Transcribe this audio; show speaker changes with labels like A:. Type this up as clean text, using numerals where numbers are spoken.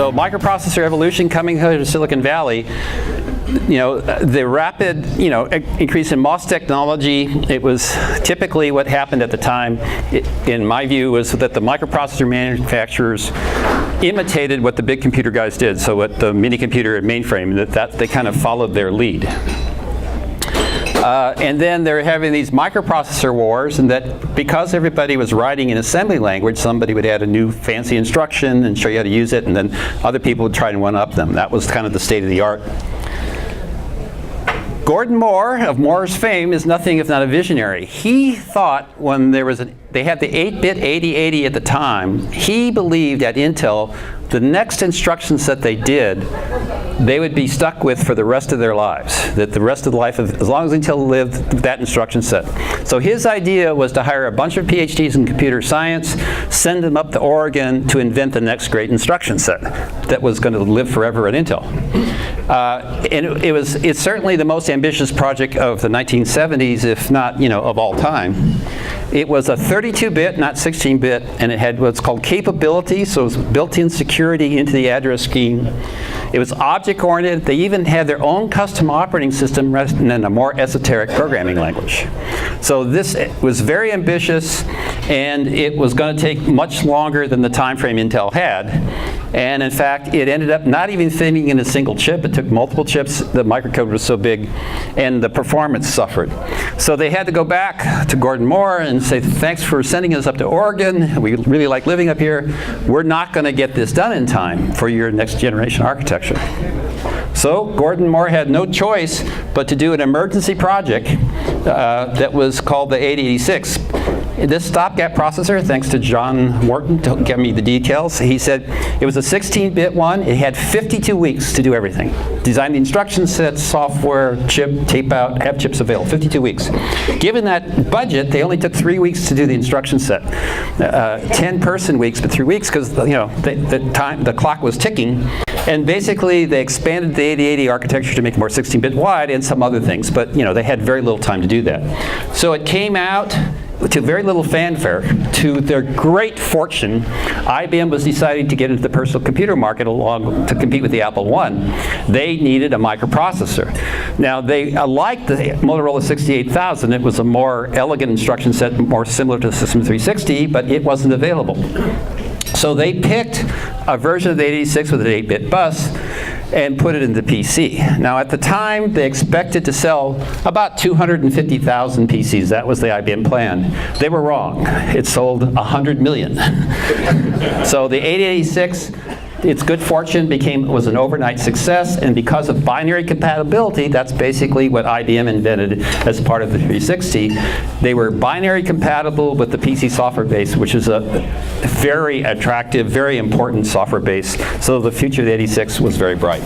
A: So microprocessor evolution coming out of Silicon Valley, the rapid, increase in MOS technology, it was typically what happened at the time, in my view, was that the microprocessor manufacturers imitated what the big computer guys did. So what the mini computer and mainframe, that they kind of followed their lead. And then they're having these microprocessor wars, and that because everybody was writing in assembly language, somebody would add a new fancy instruction and show you how to use it, and then other people would try and one-up them. That was kind of the state of the art. Gordon Moore, of Moore's fame, is nothing if not a visionary. He thought when they had the 8-bit 8080 at the time, he believed at Intel the next instruction set they did, they would be stuck with for the rest of their lives. That the rest of the life, as long as Intel lived, that instruction set. So his idea was to hire a bunch of PhDs in computer science, send them up to Oregon to invent the next great instruction set that was going to live forever at Intel. And it's certainly the most ambitious project of the 1970s, if not, of all time. It was a 32-bit, not 16-bit, and it had what's called capability, so it was built-in security into the address scheme. It was object-oriented. They even had their own custom operating system rather than a more esoteric programming language. So this was very ambitious, and it was going to take much longer than the time frame Intel had. And in fact, it ended up not even fitting in a single chip. It took multiple chips. The microcode was so big, and the performance suffered. So they had to go back to Gordon Moore and say, thanks for sending us up to Oregon. We really like living up here. We're not going to get this done in time for your next generation architecture. So Gordon Moore had no choice but to do an emergency project that was called the 8086. This stopgap processor, thanks to John Morton to give me the details, he said it was a 16-bit one. It had 52 weeks to do everything. Design the instruction set, software, chip, tape out, have chips available, 52 weeks. Given that budget, they only took 3 weeks to do the instruction set. 10 person weeks, but 3 weeks because the clock was ticking. And basically, they expanded the 8080 architecture to make it more 16-bit wide and some other things, but they had very little time to do that. So it came out to very little fanfare. To their great fortune, IBM was deciding to get into the personal computer market along to compete with the Apple I. They needed a microprocessor. Now, they liked the Motorola 68000. It was a more elegant instruction set, more similar to the System 360, but it wasn't available. So they picked a version of the 86 with an 8-bit bus and put it in the PC. Now at the time, they expected to sell about 250,000 PCs. That was the IBM plan. They were wrong. It sold 100 million. So the 8086, its good fortune was an overnight success, and because of binary compatibility, that's basically what IBM invented as part of the 360. They were binary compatible with the PC software base, which is a very attractive, very important software base. So the future of the 86 was very bright.